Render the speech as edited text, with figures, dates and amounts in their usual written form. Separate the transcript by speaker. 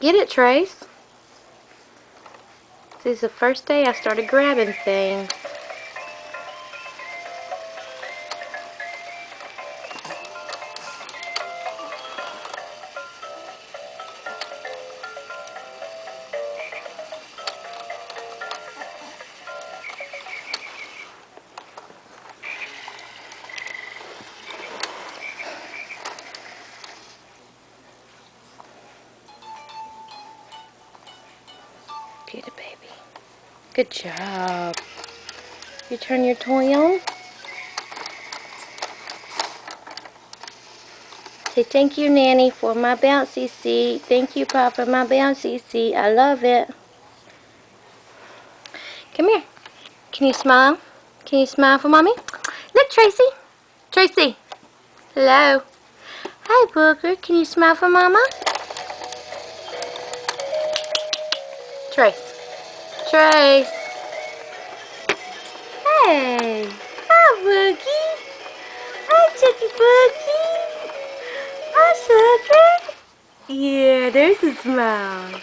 Speaker 1: Get it, Trace. This is the first day I started grabbing things. Get it, baby. Good job. You turn your toy on. Say thank you, Nanny, for my bouncy seat. Thank you, Papa, for my bouncy seat. I love it. Come here. Can you smile? Can you smile for Mommy? Look, Tracy. Tracy. Hello. Hi, Booger. Can you smile for Mama? Trace. Trace. Hey. Hi, Boogie. Hi, Chucky Boogie. Hi, Sugar. Yeah, there's a smile.